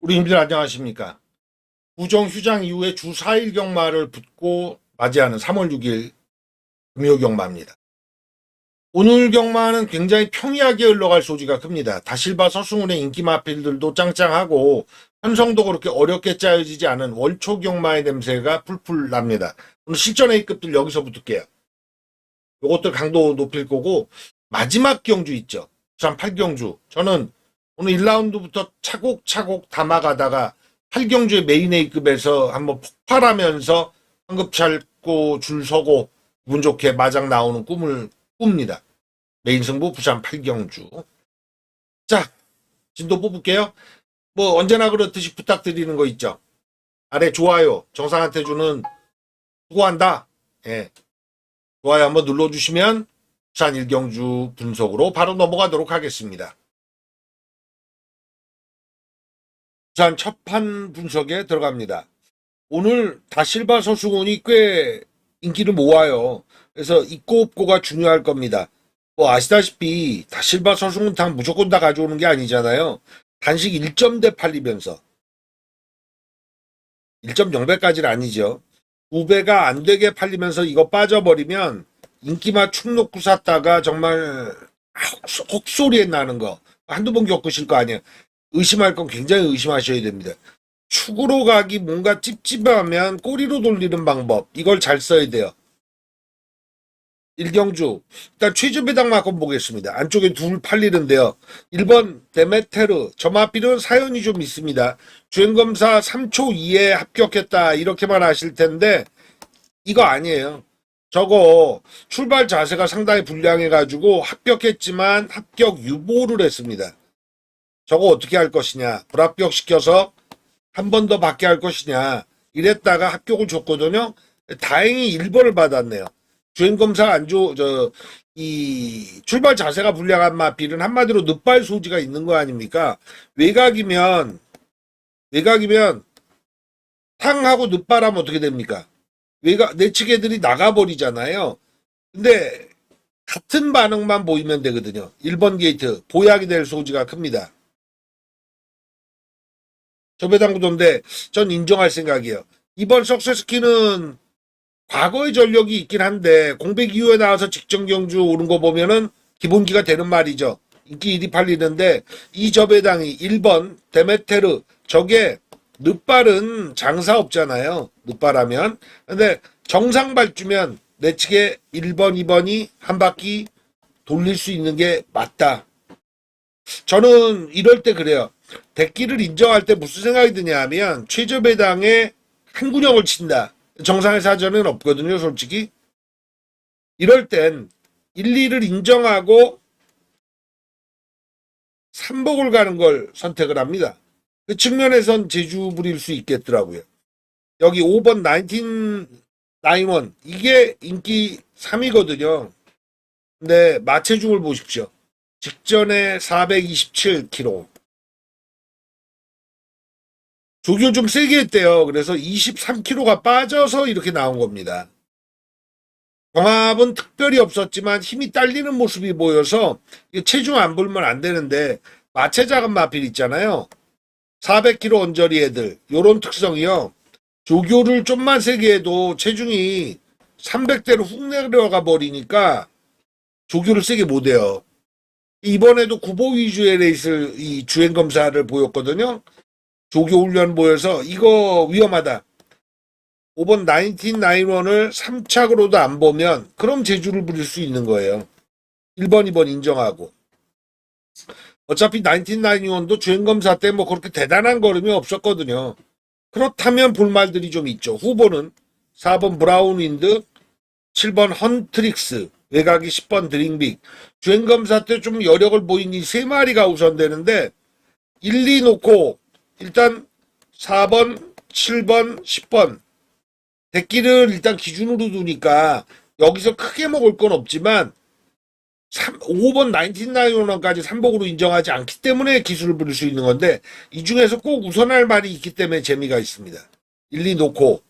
우리 님들 안녕하십니까? 부정 휴장 이후에 주 4일 경마를 붙고 맞이하는 3월 6일 금요 경마입니다. 오늘 경마는 굉장히 평이하게 흘러갈 소지가 큽니다. 다실바 서승훈의 인기 마필들도 짱짱하고 편성도 그렇게 어렵게 짜여지지 않은 월초 경마의 냄새가 풀풀 납니다. 오늘 실전 A급들 여기서 붙을게요. 요것들 강도 높일 거고 마지막 경주 있죠. 부산 8경주. 저는 오늘 1라운드부터 차곡차곡 담아가다가 8경주의 메인 A급에서 한번 폭발하면서 황급 찰고 줄 서고 기분 좋게 마장 나오는 꿈을 꿉니다. 메인 승부 부산 8경주. 자, 진도 뽑을게요. 뭐 언제나 그렇듯이 부탁드리는 거 있죠. 아래 좋아요, 정상한테 주는 수고한다. 예, 좋아요 한번 눌러주시면 부산 1경주 분석으로 바로 넘어가도록 하겠습니다. 부산 첫판 분석에 들어갑니다. 오늘 다실바 서승훈이 꽤 인기를 모아요. 그래서 있고 없고가 중요할 겁니다. 뭐 아시다시피 다실바 서승훈 탕 무조건 다 가져오는 게 아니잖아요. 단식 1점대 팔리면서 1.0배까지는 아니죠. 2배가 안 되게 팔리면서 이거 빠져버리면 인기만 축 놓고 샀다가 정말 헉소리에 나는 거 한두 번 겪으실 거 아니에요. 의심할 건 굉장히 의심하셔야 됩니다. 축으로 가기 뭔가 찝찝하면 꼬리로 돌리는 방법 이걸 잘 써야 돼요. 1경주 일단 최저 배당 만큼 보겠습니다. 안쪽에 둘 팔리는데요. 1번 데메테르 점합비는 사연이 좀 있습니다. 주행검사 3초 이에 합격했다 이렇게만 아실 텐데 이거 아니에요. 저거 출발 자세가 상당히 불량해가지고 합격했지만 합격 유보를 했습니다. 저거 어떻게 할 것이냐, 불합격시켜서 한 번 더 받게 할 것이냐 이랬다가 합격을 줬거든요. 다행히 1번을 받았네요. 주행검사 이 출발 자세가 불량한 마필은 한마디로 늑발 소지가 있는 거 아닙니까? 외곽이면 탕하고 늑발하면 어떻게 됩니까? 내측 애들이 나가버리잖아요. 근데 같은 반응만 보이면 되거든요. 1번 게이트 보약이 될 소지가 큽니다. 저배당구도인데 전 인정할 생각이에요. 이번 석세스키는 과거의 전력이 있긴 한데 공백 이후에 나와서 직전 경주 오른 거 보면은 기본기가 되는 말이죠. 인기 1위 팔리는데 이 저배당이 1번 데메테르 저게 늑발은 장사 없잖아요. 늑발하면. 근데 정상 발주면 내 측에 1번, 2번이 한 바퀴 돌릴 수 있는 게 맞다. 저는 이럴 때 그래요. 대기를 인정할 때 무슨 생각이 드냐 하면 최저 배당에 한 군형을 친다. 정상의 사전은 없거든요, 솔직히. 이럴 땐 1, 2를 인정하고 3복을 가는 걸 선택을 합니다. 그 측면에선 재주 부릴 수 있겠더라고요. 여기 5번 1991 이게 인기 3위거든요. 근데 마체중을 보십시오. 직전에 427kg. 조교 좀 세게 했대요. 그래서 23kg가 빠져서 이렇게 나온 겁니다. 경합은 특별히 없었지만 힘이 딸리는 모습이 보여서 체중 안 불면 안 되는데 마체 작은 마필 있잖아요. 400kg 언저리 애들 요런 특성이요. 조교를 좀만 세게 해도 체중이 300대로 훅 내려가 버리니까 조교를 세게 못 해요. 이번에도 구보 위주의 레이스 이 주행 검사를 보였거든요. 조교 훈련 보여서 이거 위험하다. 5번 1991을 3착으로도 안 보면 그럼 재주를 부릴 수 있는 거예요. 1번, 2번 인정하고. 어차피 1991도 주행검사 때 뭐 그렇게 대단한 걸음이 없었거든요. 그렇다면 볼 말들이 좀 있죠. 후보는 4번 브라운윈드, 7번 헌트릭스, 외곽이 10번 드링빅. 주행검사 때 좀 여력을 보인 이 세 마리가 우선되는데 1, 2 놓고 일단 4번, 7번, 10번 대기를 일단 기준으로 두니까 여기서 크게 먹을 건 없지만 5번 1991까지 3복으로 인정하지 않기 때문에 기술을 부릴 수 있는 건데 이 중에서 꼭 우선할 말이 있기 때문에 재미가 있습니다. 1, 2 놓고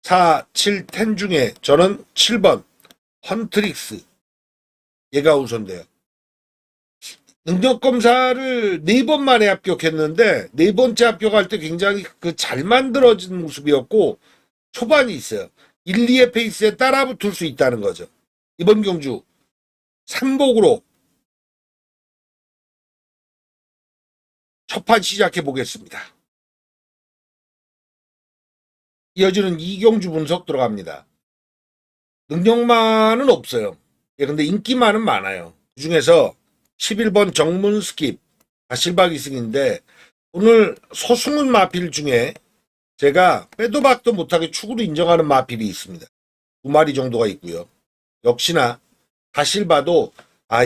4, 7, 10 중에 저는 7번 헌트릭스 얘가 우선돼요. 능력 검사를 4번 만에 합격했는데 4번째 합격할 때 굉장히 그 잘 만들어진 모습이었고 초반이 있어요. 1, 2의 페이스에 따라붙을 수 있다는 거죠. 이번 경주 3복으로 첫 판 시작해 보겠습니다. 이어지는 2경주 분석 들어갑니다. 능력만은 없어요. 예, 근데 인기만은 많아요. 그 중에서 11번 정문 스킵 바실박 이승인데 오늘 서승훈 마필 중에 제가 빼도 박도 못하게 축으로 인정하는 마필이 있습니다. 2마리 정도가 있고요. 역시나 다실바도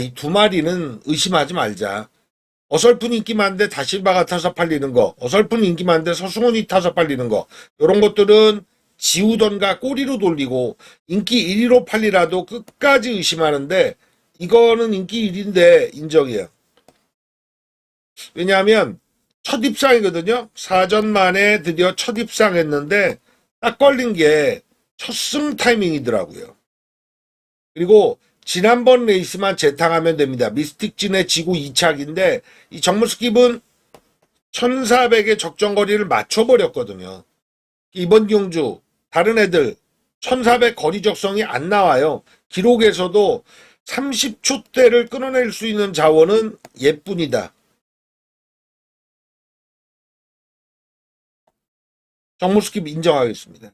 이 2마리는 의심하지 말자. 어설픈 인기 많은데 다실바가 타서 팔리는 거, 어설픈 인기 많은데 서승훈이 타서 팔리는 거, 이런 것들은 지우던가 꼬리로 돌리고 인기 1위로 팔리라도 끝까지 의심하는데 이거는 인기 1위인데 인정이에요. 왜냐하면 첫 입상이거든요. 4전 만에 드디어 첫 입상했는데 딱 걸린 게 첫승 타이밍이더라고요. 그리고 지난번 레이스만 재탕하면 됩니다. 미스틱진의 지구 2착인데 이 정무스킵은 1400의 적정거리를 맞춰버렸거든요. 이번 경주 다른 애들 1400 거리 적성이 안 나와요. 기록에서도 30초대를 끊어낼 수 있는 자원은 얘뿐이다. 정무스킵 인정하겠습니다.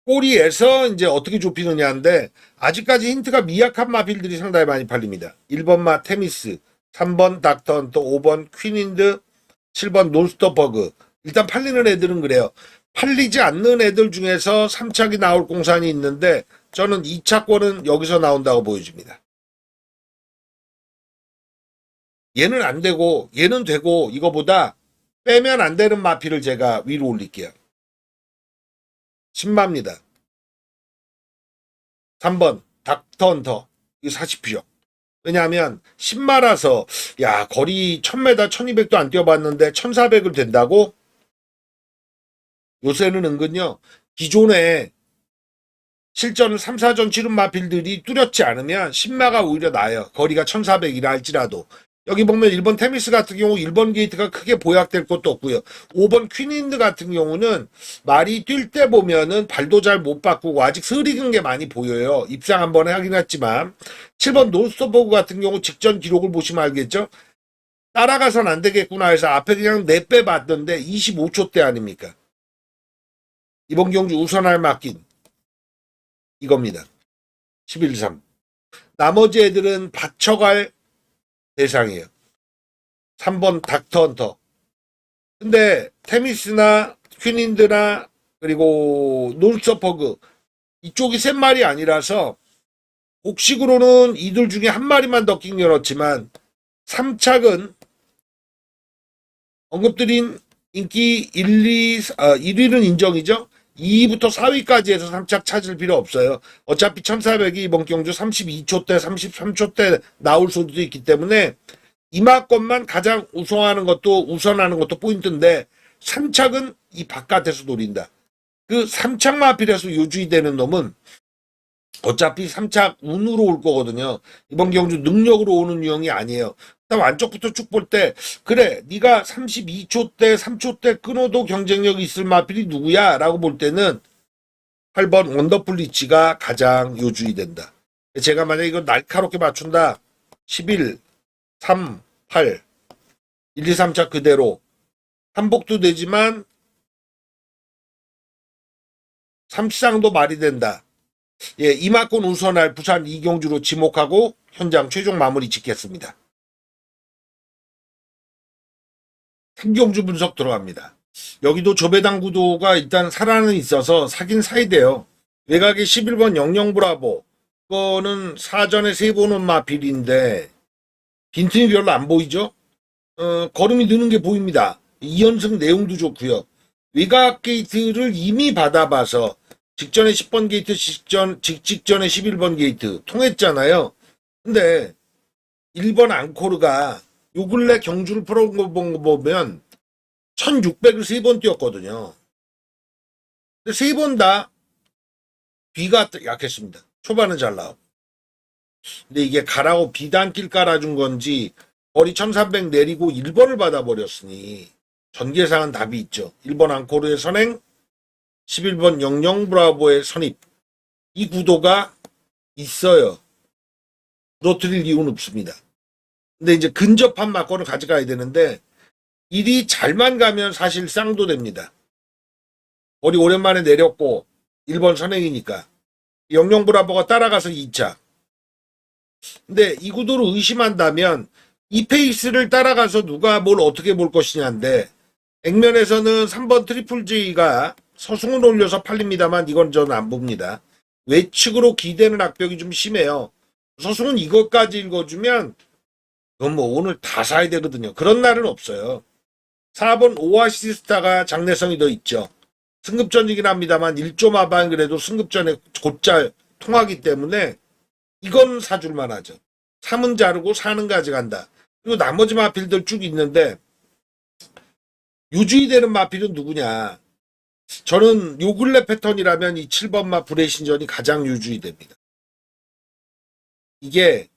꼬리에서 이제 어떻게 좁히느냐인데 아직까지 힌트가 미약한 마필들이 상당히 많이 팔립니다. 1번 마 테미스, 3번 닥터 헌터, 5번 퀸인드, 7번 논스톱버그. 일단 팔리는 애들은 그래요. 팔리지 않는 애들 중에서 3착이 나올 공산이 있는데 저는 2차권은 여기서 나온다고 보여집니다. 얘는 안 되고 얘는 되고 이거보다 빼면 안 되는 마필을 제가 위로 올릴게요. 신마입니다. 3번 닥터 헌터. 이거 사십시오. 왜냐하면 신마라서 야 거리 1000m 1200도 안 뛰어봤는데 1400을 된다고? 요새는 은근요 기존에 실전을 3, 4전 치른 마필들이 뚜렷지 않으면 신마가 오히려 나아요. 거리가 1400이라 할지라도. 여기 보면 1번 테미스 같은 경우 1번 게이트가 크게 보약될 것도 없고요. 5번 퀸인드 같은 경우는 말이 뛸 때 보면은 발도 잘 못 바꾸고 아직 스리근 게 많이 보여요. 입상 한번 하긴 했지만 7번 논스톱버그 같은 경우 직전 기록을 보시면 알겠죠? 따라가선 안 되겠구나 해서 앞에 그냥 내빼 봤던데 25초대 아닙니까? 이번 경주 우선할 맡긴 이겁니다. 11-3. 나머지 애들은 받쳐갈 대상이에요. 3번 닥터 헌터. 근데 테미스나 퀸인드나 그리고 논스톱버그 이쪽이 셋 마리 아니라서 곡식으로는 이들 중에 한 마리만 더 낑겨넣지만 3착은 언급드린 인기 1위는 인정이죠. 2위부터 4위까지 해서 3착 찾을 필요 없어요. 어차피 1400이 이번 경주 32초대, 33초대 나올 수도 있기 때문에 이마권만 가장 우선하는 것도 포인트인데 3착은 이 바깥에서 노린다. 그 3착 마필에서 요주의되는 놈은 어차피 3착 운으로 올 거거든요. 이번 경주 능력으로 오는 유형이 아니에요. 그다음 안쪽부터 쭉 볼 때 그래 네가 32초대 3초대 끊어도 경쟁력이 있을 마필이 누구야 라고 볼 때는 8번 원더풀 리치가 가장 요주의 된다. 제가 만약에 이거 날카롭게 맞춘다 11, 3, 8 1, 2, 3차 그대로 한복도 되지만 3시장도 말이 된다. 예, 이마권 우선할 부산 이경주로 지목하고 현장 최종 마무리 짓겠습니다. 3경주 분석 들어갑니다. 여기도 조배당 구도가 일단 살아는 있어서 사긴 사야 돼요. 외곽에 11번 영영브라보. 그거는 사전에 세보는 마필인데 빈틈이 별로 안 보이죠? 걸음이 느는 게 보입니다. 2연승 내용도 좋고요. 외곽 게이트를 이미 받아봐서 직전에 10번 게이트, 직전에 11번 게이트 통했잖아요. 근데 1번 앙코르가 요 근래 경주를 풀어본 거 보면 1600을 3번 뛰었거든요. 근데 3번 다 비가 약했습니다. 초반은 잘 나오고. 근데 이게 가라고 비단길 깔아준 건지 거리 1300 내리고 1번을 받아버렸으니 전개상은 답이 있죠. 1번 앙코르의 선행, 11번 영영 브라보의 선입. 이 구도가 있어요. 부러뜨릴 이유는 없습니다. 근데 이제 근접한 막건을 가져가야 되는데 일이 잘만 가면 사실 쌍도 됩니다. 거리 오랜만에 내렸고 1번 선행이니까 영영 브라보가 따라가서 2차. 근데 이 구도를 의심한다면 이 페이스를 따라가서 누가 뭘 어떻게 볼 것이냐인데 액면에서는 3번 트리플 J가 서승을 올려서 팔립니다만 이건 저는 안 봅니다. 외측으로 기대는 악벽이 좀 심해요. 서승은 이것까지 읽어주면 그건 뭐 오늘 다 사야 되거든요. 그런 날은 없어요. 4번 오아시스타가 장래성이 더 있죠. 승급전이긴 합니다만 1조 마방 그래도 승급전에 곧잘 통하기 때문에 이건 사줄만 하죠. 3은 자르고 4는 가져간다. 그리고 나머지 마필들 쭉 있는데 유주의되는 마필은 누구냐. 저는 요 근래 패턴이라면 이 7번 마 불의 신전이 가장 유주의됩니다. 이게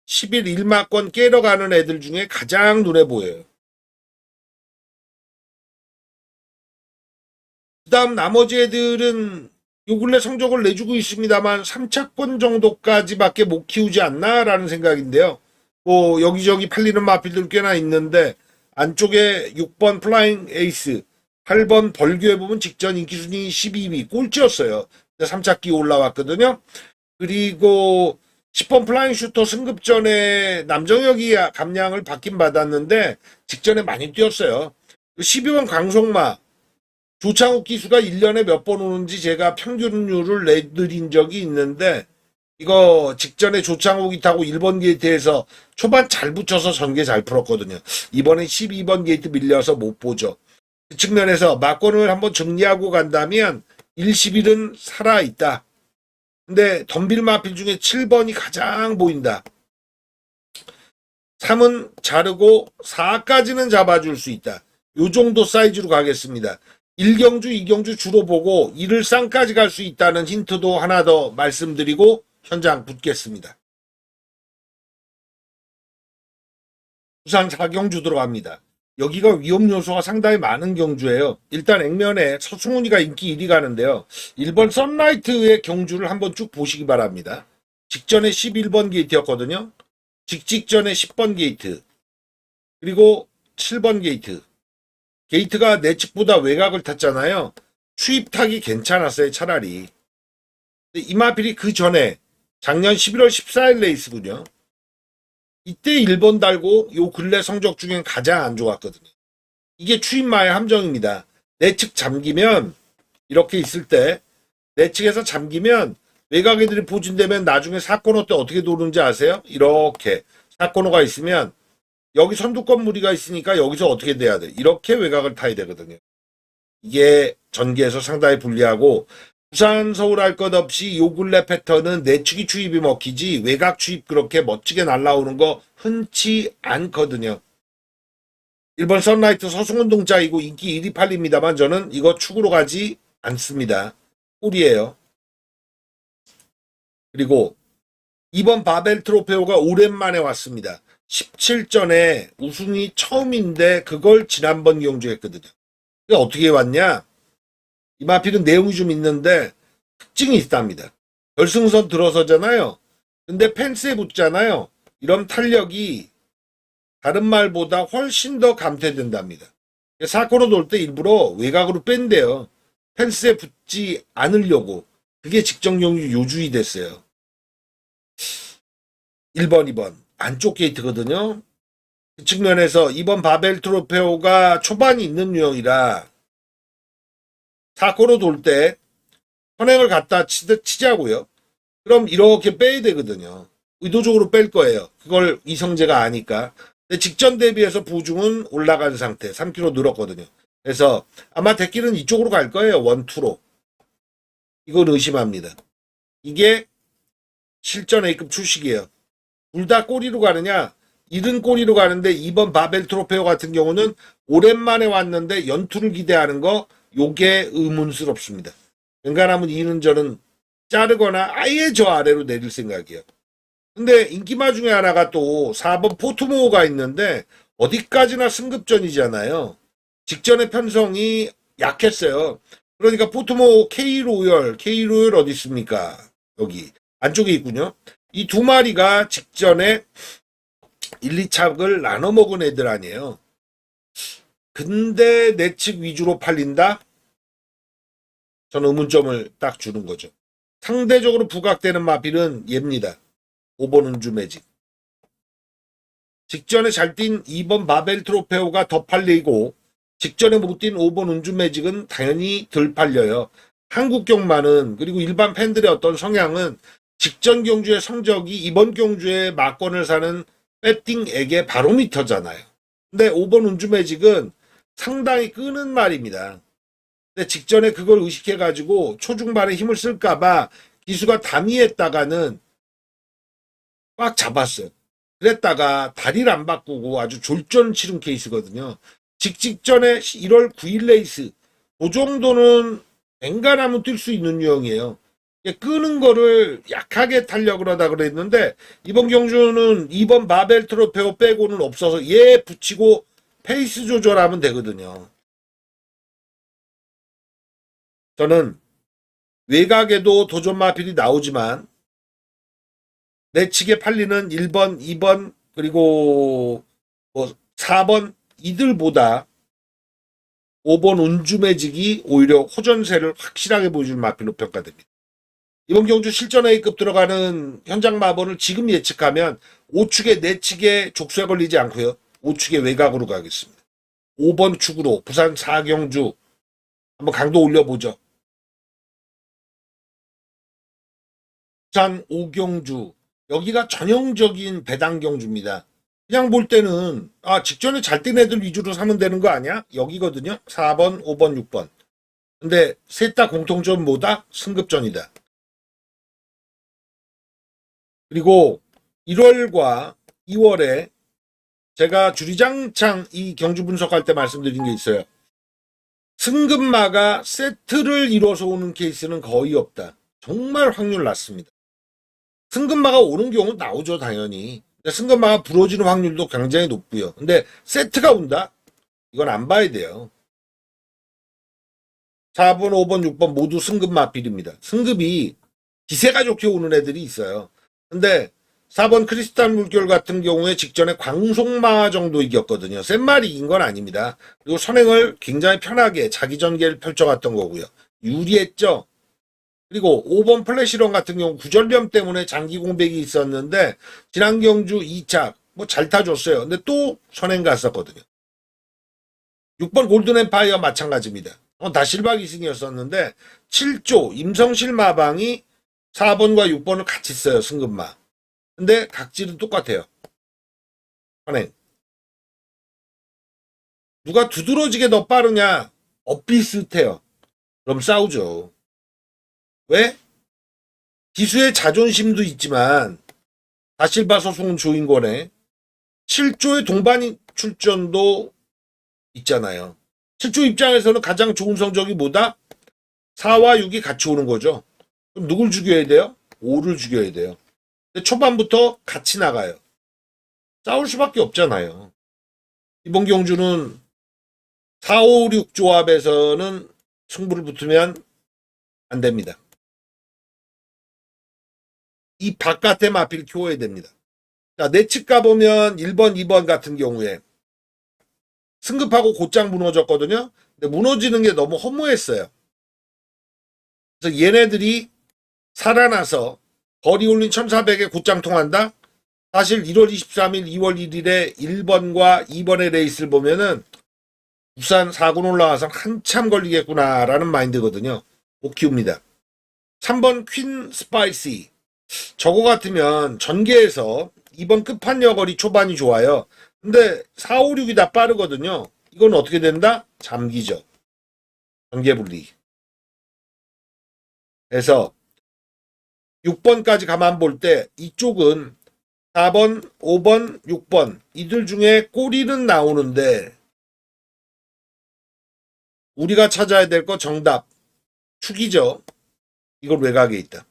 11 1마권 깨러가는 애들 중에 가장 눈에 보여요. 그 다음 나머지 애들은 요 근래 성적을 내주고 있습니다만 3차권 정도까지밖에 못 키우지 않나라는 생각인데요. 뭐 여기저기 팔리는 마필들 꽤나 있는데 안쪽에 6번 플라잉 에이스, 8번 벌교에 보면 직전 인기순위 12위 꼴찌였어요. 3차기 올라왔거든요. 그리고 10번 플라잉 슈터 승급전에 남정혁이 감량을 받긴 받았는데 직전에 많이 뛰었어요. 12번 강송마 조창욱 기수가 1년에 몇 번 오는지 제가 평균률을 내드린 적이 있는데 이거 직전에 조창욱이 타고 1번 게이트에서 초반 잘 붙여서 전개 잘 풀었거든요. 이번엔 12번 게이트 밀려서 못 보죠. 그 측면에서 막권을 한번 정리하고 간다면 1, 11은 살아있다. 근데 덤빌 마필 중에 7번이 가장 보인다. 3은 자르고 4까지는 잡아줄 수 있다. 요 정도 사이즈로 가겠습니다. 1경주, 2경주 주로 보고 1을 쌍까지 갈 수 있다는 힌트도 하나 더 말씀드리고 현장 붙겠습니다. 부산 4경주 들어갑니다. 여기가 위험 요소가 상당히 많은 경주예요. 일단 액면에 서승훈이가 인기 1위 가는데요. 1번 썬라이트의 경주를 한번 쭉 보시기 바랍니다. 직전에 11번 게이트였거든요. 직전에 10번 게이트. 그리고 7번 게이트. 게이트가 내측보다 외곽을 탔잖아요. 추입탁이 괜찮았어요. 차라리. 근데 이마필이 그 전에 작년 11월 14일 레이스군요. 이때 1번 달고 요 근래 성적 중엔 가장 안 좋았거든요. 이게 추임마의 함정입니다. 내측 잠기면 이렇게 있을 때 내측에서 잠기면 외곽 애들이 포진되면 나중에 사코노 때 어떻게 도는지 아세요? 이렇게 사코노가 있으면 여기 선두권 무리가 있으니까 여기서 어떻게 돼야 돼? 이렇게 외곽을 타야 되거든요. 이게 전개에서 상당히 불리하고 부산 서울 할 것 없이 요 근래 패턴은 내측이 추입이 먹히지 외곽 추입 그렇게 멋지게 날라오는 거 흔치 않거든요. 1번 선라이트 서승훈 동자이고 인기 1위 팔립니다만 저는 이거 축으로 가지 않습니다. 꿀이에요. 그리고 2번 바벨 트로페오가 오랜만에 왔습니다. 17전에 우승이 처음인데 그걸 지난번 경주했거든요. 어떻게 왔냐? 이 마필은 내용이 좀 있는데 특징이 있답니다. 결승선 들어서잖아요. 근데 펜스에 붙잖아요. 이런 탄력이 다른 말보다 훨씬 더 감퇴된답니다. 사코로 돌 때 일부러 외곽으로 뺀대요. 펜스에 붙지 않으려고. 그게 직전 경주 요주의 됐어요. 1번, 2번. 안쪽 게이트거든요. 그 측면에서 2번 바벨 트로페오가 초반이 있는 유형이라 사코로 돌 때 선행을 갖다 치자고요. 그럼 이렇게 빼야 되거든요. 의도적으로 뺄 거예요. 그걸 이성재가 아니까. 근데 직전 대비해서 부중은 올라간 상태. 3km 늘었거든요. 그래서 아마 데끼는 이쪽으로 갈 거예요. 1, 2로. 이걸 의심합니다. 이게 실전 A급 출식이에요. 둘 다 꼬리로 가느냐? 1은 꼬리로 가는데 2번 바벨 트로페오 같은 경우는 오랜만에 왔는데 연투를 기대하는 거 요게 의문스럽습니다. 웬간하면 2는 저는 자르거나 아예 저 아래로 내릴 생각이에요. 근데 인기마 중에 하나가 또 4번 포트모어가 있는데 어디까지나 승급전이잖아요. 직전의 편성이 약했어요. 그러니까 포트모어 K로열 어디 있습니까? 여기 안쪽에 있군요. 이 두 마리가 직전에 1, 2착을 나눠 먹은 애들 아니에요. 근데 내측 위주로 팔린다? 저는 의문점을 딱 주는 거죠. 상대적으로 부각되는 마필은 얘입니다. 5번 운주 매직. 직전에 잘 뛴 2번 바벨 트로페오가 더 팔리고 직전에 못 뛴 5번 운주 매직은 당연히 덜 팔려요. 한국경마는 그리고 일반 팬들의 어떤 성향은 직전 경주의 성적이 이번 경주에 막권을 사는 배팅액의 바로미터잖아요. 근데 5번 운주 매직은 상당히 끄는 말입니다. 근데 직전에 그걸 의식해가지고 초중반에 힘을 쓸까봐 기수가 다미했다가는 꽉 잡았어요. 그랬다가 다리를 안 바꾸고 아주 졸전 치른 케이스거든요. 직전에 1월 9일 레이스 그 정도는 앵간하면 뛸 수 있는 유형이에요. 끄는 거를 약하게 타려고 그러다 그랬는데 이번 경주는 2번 바벨 트로페오 빼고는 없어서 얘 붙이고 페이스 조절하면 되거든요. 저는 외곽에도 도전 마필이 나오지만 내측에 팔리는 1번, 2번 그리고 뭐 4번 이들보다 5번 운주매직이 오히려 호전세를 확실하게 보여줄 마필로 평가됩니다. 이번 경주 실전 A급 들어가는 현장 마번을 지금 예측하면 5축에 내측에 족쇄 걸리지 않고요. 5축에 외곽으로 가겠습니다. 5번 축으로 부산 4경주 한번 강도 올려보죠. 부산 5경주 여기가 전형적인 배당 경주입니다. 그냥 볼 때는 직전에 잘 뛴 애들 위주로 사면 되는 거 아니야? 여기거든요. 4번, 5번, 6번. 근데 셋 다 공통점 뭐다? 승급전이다. 그리고 1월과 2월에 제가 주리장창 이 경주 분석할 때 말씀드린 게 있어요. 승급마가 세트를 이뤄서 오는 케이스는 거의 없다. 정말 확률 낮습니다. 승급마가 오는 경우 나오죠, 당연히. 승급마가 부러지는 확률도 굉장히 높고요. 근데 세트가 온다? 이건 안 봐야 돼요. 4번, 5번, 6번 모두 승급마필입니다. 승급이 기세가 좋게 오는 애들이 있어요. 근데 4번 크리스탈 물결 같은 경우에 직전에 광속마 정도 이겼거든요. 센 말이 이긴 건 아닙니다. 그리고 선행을 굉장히 편하게 자기 전개를 펼쳐갔던 거고요. 유리했죠. 그리고 5번 플래시런 같은 경우 구전염 때문에 장기 공백이 있었는데 지난 경주 2차 뭐 잘 타줬어요. 근데 또 선행 갔었거든요. 6번 골든 엠파이어 마찬가지입니다. 다 실박 2승이었었는데 7조 임성실 마방이 4번과 6번을 같이 써요. 승급마. 근데 각질은 똑같아요. 선행. 누가 두드러지게 더 빠르냐? 엇비슷해요. 그럼 싸우죠. 왜? 기수의 자존심도 있지만 다실바 소송은 조인권에 7조의 동반 출전도 있잖아요. 7조 입장에서는 가장 좋은 성적이 뭐다? 4와 6이 같이 오는 거죠. 그럼 누굴 죽여야 돼요? 5를 죽여야 돼요. 근데 초반부터 같이 나가요. 싸울 수밖에 없잖아요. 이번 경주는 4, 5, 6 조합에서는 승부를 붙으면 안 됩니다. 이 바깥에 마필 키워야 됩니다. 자, 내측 가보면 1번, 2번 같은 경우에 승급하고 곧장 무너졌거든요. 근데 무너지는 게 너무 허무했어요. 그래서 얘네들이 살아나서 거리 올린 1400에 곧장 통한다? 사실 1월 23일, 2월 1일에 1번과 2번의 레이스를 보면은 부산 4군 올라와서 한참 걸리겠구나라는 마인드거든요. 못 키웁니다. 3번 퀸 스파이시. 저거 같으면 전개에서 2번 끝판여 거리 초반이 좋아요. 근데 4, 5, 6이 다 빠르거든요. 이건 어떻게 된다? 잠기죠. 전개분리. 그래서 6번까지 가만 볼 때 이쪽은 4번, 5번, 6번 이들 중에 꼬리는 나오는데 우리가 찾아야 될 거 정답. 축이죠. 이걸 외곽에 있다.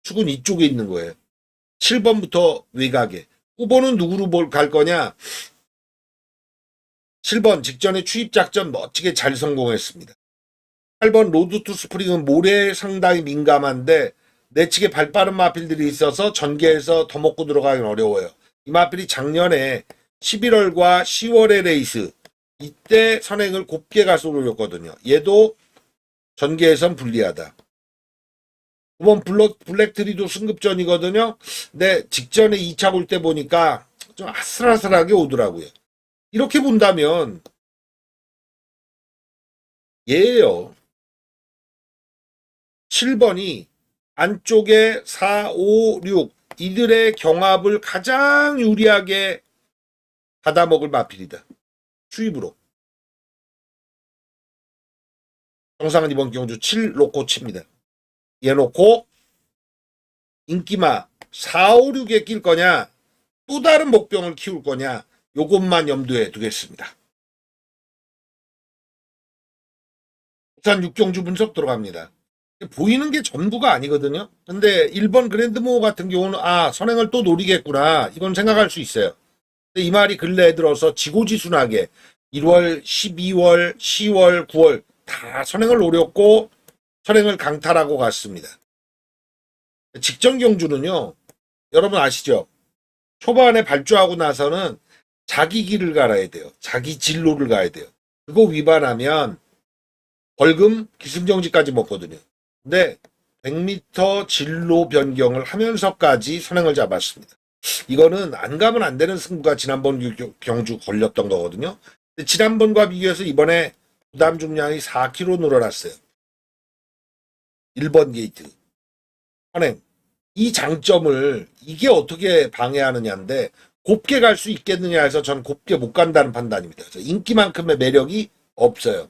축은 이쪽에 있는 거예요. 7번부터 외곽에. 후보는 누구로 갈 거냐? 7번 직전에 추입 작전 멋지게 잘 성공했습니다. 8번 로드 투 스프링은 모래에 상당히 민감한데 내측에 발 빠른 마필들이 있어서 전개해서 더 먹고 들어가긴 어려워요. 이 마필이 작년에 11월과 10월의 레이스 이때 선행을 곱게 가서 올렸거든요. 얘도 전개에선 불리하다. 9번 블랙트리도 승급전이거든요. 근데 직전에 2차 볼 때 보니까 좀 아슬아슬하게 오더라고요. 이렇게 본다면 얘예요. 7번이 안쪽에 4, 5, 6 이들의 경합을 가장 유리하게 받아먹을 마필이다. 수입으로. 정상은 이번 경주 7 놓고 칩니다. 얘 놓고 인기마 4, 5, 6에 낄 거냐 또 다른 목병을 키울 거냐 요것만 염두에 두겠습니다. 우선 6경주 분석 들어갑니다. 보이는 게 전부가 아니거든요. 근데 1번 그랜드모 같은 경우는 선행을 또 노리겠구나 이건 생각할 수 있어요. 근데 이 말이 근래에 들어서 지고지순하게 1월, 12월, 10월, 9월 다 선행을 노렸고 선행을 강탈하고 갔습니다. 직전 경주는요. 여러분 아시죠? 초반에 발주하고 나서는 자기 길을 갈아야 돼요. 자기 진로를 가야 돼요. 그거 위반하면 벌금 기승정지까지 먹거든요. 근데 100m 진로 변경을 하면서까지 선행을 잡았습니다. 이거는 안 가면 안 되는 승부가 지난번 경주 걸렸던 거거든요. 근데 지난번과 비교해서 이번에 부담 중량이 4kg 늘어났어요. 1번 게이트. 선행. 이 장점을 이게 어떻게 방해하느냐인데 곱게 갈 수 있겠느냐 해서 저는 곱게 못 간다는 판단입니다. 인기만큼의 매력이 없어요.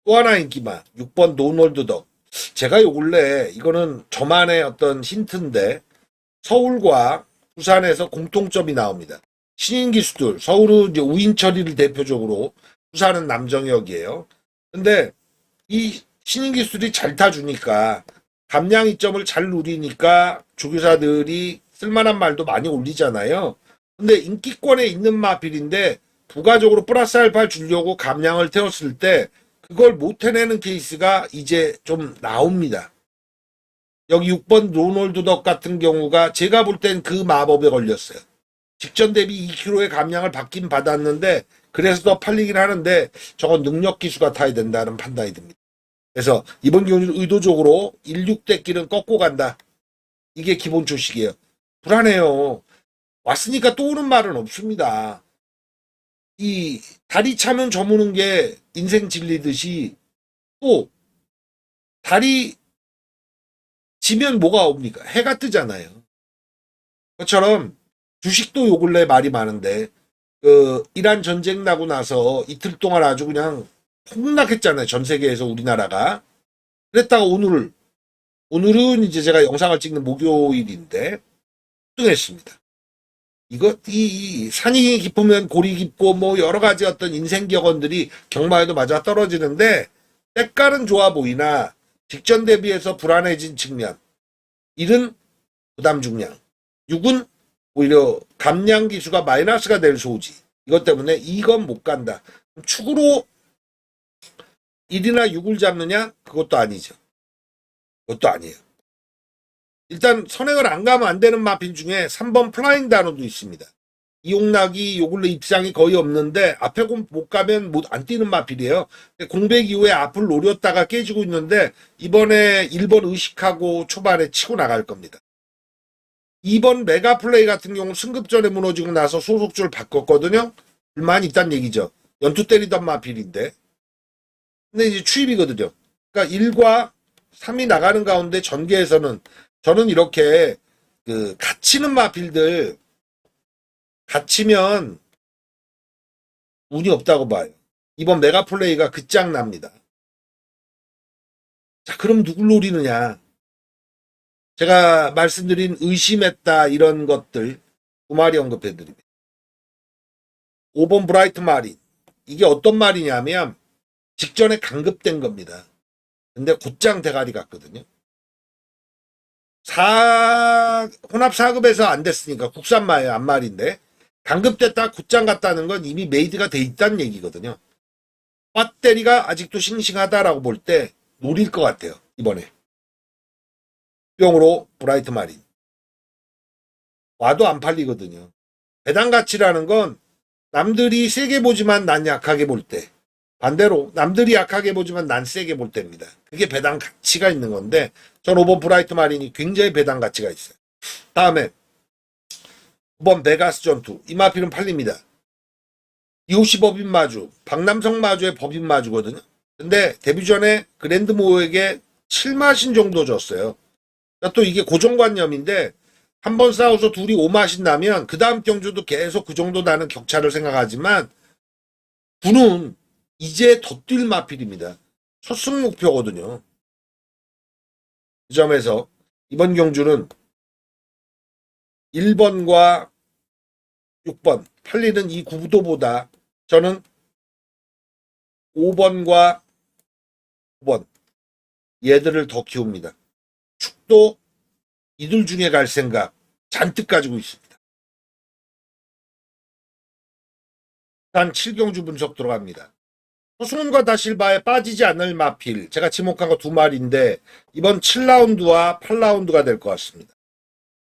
또 하나 인기만 6번 노널드 덕. 제가 원래 이거는 저만의 어떤 힌트인데 서울과 부산에서 공통점이 나옵니다. 신인 기수들 서울은 이제 우인철이를 대표적으로 부산은 남정혁이에요. 근데 이 신인 기수들이 잘 타주니까 감량 이점을 잘 누리니까 조교사들이 쓸만한 말도 많이 올리잖아요. 근데 인기권에 있는 마필인데 부가적으로 플러스 알파를 주려고 감량을 태웠을 때 그걸 못 해내는 케이스가 이제 좀 나옵니다. 여기 6번 로널드 덕 같은 경우가 제가 볼 땐 그 마법에 걸렸어요. 직전 대비 2kg의 감량을 받긴 받았는데 그래서 더 팔리긴 하는데 저건 능력 기수가 타야 된다는 판단이 듭니다. 그래서 이번 경우는 의도적으로 16대 길은 꺾고 간다. 이게 기본 초식이에요. 불안해요. 왔으니까 또 오는 말은 없습니다. 이 다리 차면 저무는 게 인생 진리듯이 또 다리 지면 뭐가 옵니까? 해가 뜨잖아요. 그것처럼 주식도 요 근래 말이 많은데 이란 전쟁 나고 나서 이틀 동안 아주 그냥 폭락했잖아요. 전 세계에서 우리나라가. 그랬다가 오늘은 이제 제가 영상을 찍는 목요일인데 등했습니다. 이 산이 깊으면 골이 깊고 뭐 여러 가지 어떤 인생 격언들이 경마에도 맞아 떨어지는데 때깔은 좋아 보이나 직전 대비해서 불안해진 측면 1은 부담 중량 6은 오히려 감량 기수가 마이너스가 될 소지 이것 때문에 이건 못 간다. 축으로 1이나 6을 잡느냐? 그것도 아니죠. 그것도 아니에요. 일단 선행을 안 가면 안 되는 마필 중에 3번 플라잉 단어도 있습니다. 이용락이 요 근래 입상이 거의 없는데 앞에 못 가면 안 뛰는 마필이에요. 공백 이후에 앞을 노렸다가 깨지고 있는데 이번에 1번 의식하고 초반에 치고 나갈 겁니다. 2번 메가플레이 같은 경우는 승급전에 무너지고 나서 소속줄 바꿨거든요. 불만이 있다는 얘기죠. 연투 때리던 마필인데. 근데 이제 추입이거든요. 그러니까 1과 3이 나가는 가운데 전개에서는 저는 이렇게 갇히는 마필들 갇히면 운이 없다고 봐요. 이번 메가플레이가 끝장납니다. 자, 그럼 누굴 노리느냐? 제가 말씀드린 의심했다 이런 것들 두 마리 언급해드립니다. 5번 브라이트 마린. 이게 어떤 말이냐면 직전에 강급된 겁니다. 근데 곧장 대가리 같거든요. 혼합 4급에서 안 됐으니까 국산마예요. 암말인데 단급됐다 곧장 갔다는 건 이미 메이드가 돼 있다는 얘기거든요. 배터리가 아직도 싱싱하다라고 볼 때 노릴 것 같아요. 이번에 뿅으로 브라이트 마린 와도 안 팔리거든요. 배당 가치라는 건 남들이 세게 보지만 난 약하게 볼 때, 반대로 남들이 약하게 보지만 난 세게 볼 때입니다. 그게 배당 가치가 있는 건데 전 5번 브라이트 마린이 굉장히 배당 가치가 있어요. 다음에 5번 베가스 전투. 이 마필은 팔립니다. DOC 법인 마주, 박남성 마주의 법인 마주거든요. 근데 데뷔 전에 그랜드 모에게 7마신 정도 줬어요. 그러니까 또 이게 고정관념인데 한 번 싸워서 둘이 5마신 나면 그 다음 경주도 계속 그 정도 나는 격차를 생각하지만 9는 이제 더 뛸 마필입니다. 첫 승 목표거든요. 그 점에서 이번 경주는 1번과 6번 팔리는 이 구도보다 저는 5번과 9번 얘들을 더 키웁니다. 축도 이들 중에 갈 생각 잔뜩 가지고 있습니다. 단 7경주 분석 들어갑니다. 소승훈과 다실바에 빠지지 않을 마필 제가 지목한 거 2마리인데 이번 7라운드와 8라운드가 될 것 같습니다.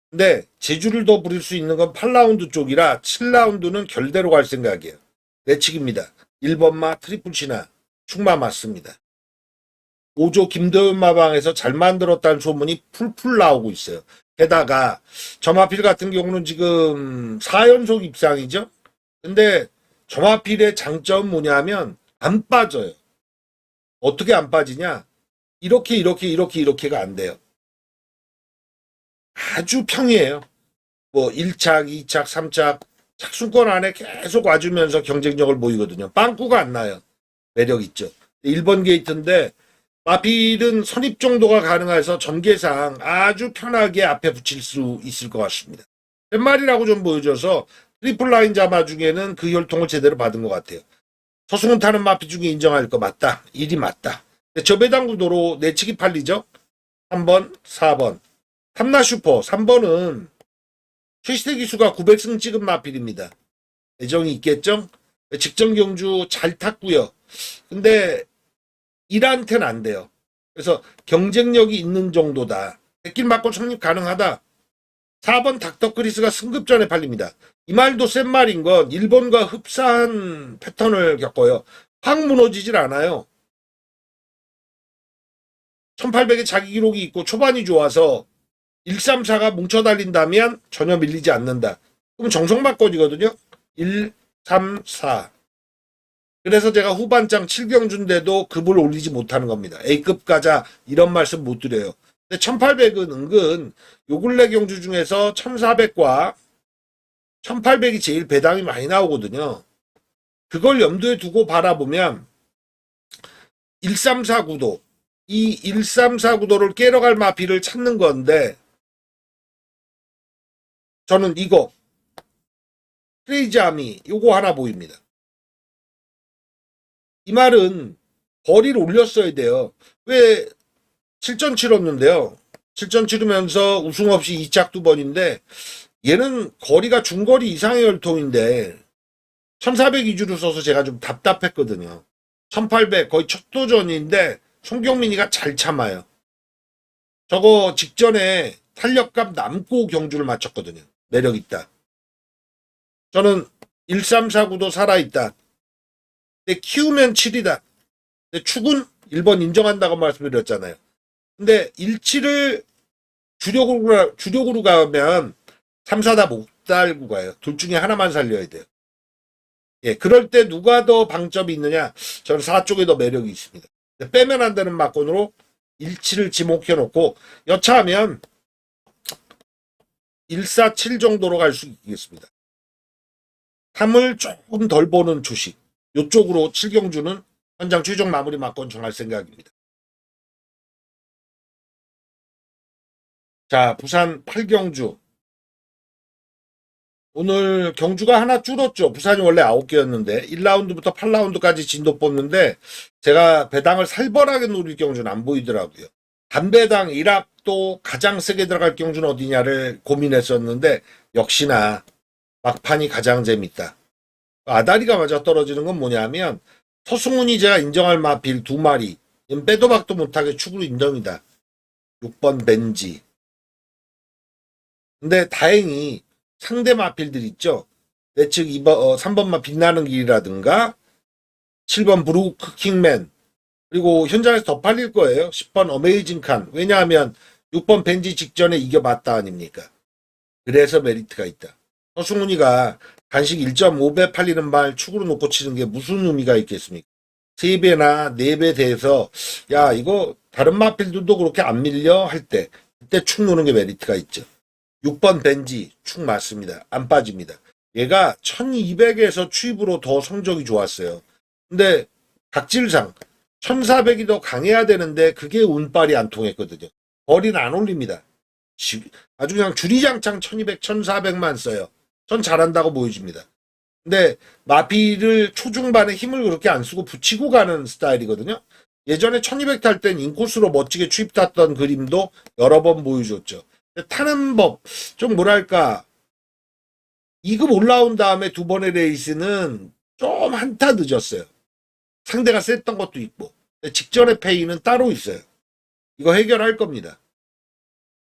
근데 재주를 더 부릴 수 있는 건 8라운드 쪽이라 7라운드는 결대로 갈 생각이에요. 내치기입니다. 1번마 트리플 신화 충마 맞습니다. 5조 김도현 마방에서 잘 만들었다는 소문이 풀풀 나오고 있어요. 게다가 점화필 같은 경우는 지금 4연속 입상이죠. 근데 점화필의 장점은 뭐냐면 안 빠져요. 어떻게 안 빠지냐? 이렇게가 안 돼요. 아주 평이에요. 뭐 1착, 2착, 3착 착순권 안에 계속 와주면서 경쟁력을 보이거든요. 빵꾸가 안 나요. 매력 있죠. 1번 게이트인데 마필은 선입 정도가 가능해서 전개상 아주 편하게 앞에 붙일 수 있을 것 같습니다. 뱃말이라고 좀 보여줘서 트리플 라인 자마 중에는 그 혈통을 제대로 받은 것 같아요. 서승훈 타는 마필 중에 인정할 거 맞다. 일이 맞다. 저배당 구도로 내치기 팔리죠. 3번, 4번. 탐나 슈퍼 3번은 최시태 기수가 900승 찍은 마필입니다. 애정이 있겠죠? 직전 경주 잘 탔고요. 근데 1한테는 안 돼요. 그래서 경쟁력이 있는 정도다. 백길 맞고 성립 가능하다. 4번 닥터크리스가 승급전에 팔립니다. 이 말도 센 말인 건 1번과 흡사한 패턴을 겪어요. 확 무너지질 않아요. 1800에 자기 기록이 있고 초반이 좋아서 134가 뭉쳐 달린다면 전혀 밀리지 않는다. 그럼 정성맞건이거든요. 1, 3, 4. 그래서 제가 후반장 7경주인데도 급을 올리지 못하는 겁니다. A급 가자 이런 말씀 못 드려요. 근데 1800은 은근 요 근래 경주 중에서 1400과 1800이 제일 배당이 많이 나오거든요. 그걸 염두에 두고 바라보면 1349도 이 1349도를 깨러갈 마필을 찾는 건데 저는 이거 크레이지 아미 요거 하나 보입니다. 이 말은 거리를 올렸어야 돼요. 왜 7전 치렀는데요. 7전 치르면서 우승 없이 2착 2번인데 얘는 거리가 중거리 이상의 혈통인데 1400 위주로 써서 제가 좀 답답했거든요. 1800 거의 첫 도전인데 송경민이가 잘 참아요. 저거 직전에 탄력감 남고 경주를 마쳤거든요. 매력있다. 저는 1349도 살아있다. 근데 키우면 7이다. 근데 축은 1번 인정한다고 말씀드렸잖아요. 근데 17을 주력으로 가면 3, 4 다 못 달고 가요. 둘 중에 하나만 살려야 돼요. 예, 그럴 때 누가 더 방점이 있느냐? 저는 4 쪽에 더 매력이 있습니다. 빼면 안 되는 막건으로 17을 지목해놓고 여차하면 147 정도로 갈 수 있겠습니다. 3을 조금 덜 보는 주식. 이쪽으로 7경주는 현장 최종 마무리 막건 정할 생각입니다. 자, 부산 8경주. 오늘 경주가 하나 줄었죠. 부산이 원래 9개였는데 1라운드부터 8라운드까지 진도 뽑는데 제가 배당을 살벌하게 노릴 경주는 안 보이더라고요. 단배당 1합 또 가장 세게 들어갈 경주는 어디냐를 고민했었는데 역시나 막판이 가장 재밌다. 아다리가 맞아 떨어지는 건 뭐냐면 서승훈이 제가 인정할 마필 두 마리 빼도 박도 못하게 축으로 인정이다. 6번 벤지. 근데 다행히 상대 마필들 있죠. 내측 3번마 빛나는 길이라든가 7번 브루크 킹맨 그리고 현장에서 더 팔릴 거예요. 10번 어메이징 칸. 왜냐하면 6번 벤지 직전에 이겨봤다 아닙니까? 그래서 메리트가 있다. 서승훈이가 단식 1.5배 팔리는 말 축으로 놓고 치는 게 무슨 의미가 있겠습니까? 3배나 4배 돼서 야 이거 다른 마필들도 그렇게 안 밀려 할 때 그때 축 놓는 게 메리트가 있죠. 6번 벤지 축 맞습니다. 안 빠집니다. 얘가 1200에서 추입으로 더 성적이 좋았어요. 근데 각질상 1400이 더 강해야 되는데 그게 운빨이 안 통했거든요. 거리는 안 올립니다. 아주 그냥 주리장창 1200, 1400만 써요. 전 잘한다고 보여집니다. 근데 마피를 초중반에 힘을 그렇게 안 쓰고 붙이고 가는 스타일이거든요. 예전에 1200 탈 땐 인코스로 멋지게 추입 탔던 그림도 여러 번 보여줬죠. 타는 법, 좀 뭐랄까 2급 올라온 다음에 두 번의 레이스는 좀 한타 늦었어요. 상대가 셌던 것도 있고 직전의 페이는 따로 있어요. 이거 해결할 겁니다.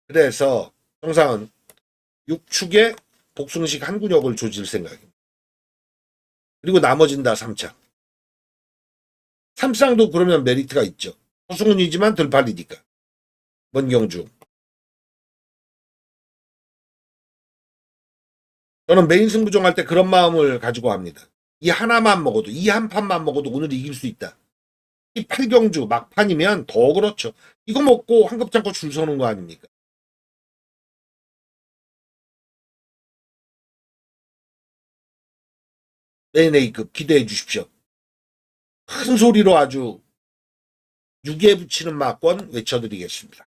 그래서 정상은 6축에 복숭식 한 구력을 조질 생각입니다. 그리고 나머진 다 3창. 3쌍도 그러면 메리트가 있죠. 허승훈이지만 덜 팔리니까. 먼경주. 저는 메인 승부종 할 때 그런 마음을 가지고 합니다. 이 하나만 먹어도, 이 한 판만 먹어도 오늘 이길 수 있다. 이 8경주 막판이면 더 그렇죠. 이거 먹고 한급 잡고 줄 서는 거 아닙니까? 메인 A급 기대해 주십시오. 큰 소리로 아주 6에 붙이는 막권 외쳐드리겠습니다.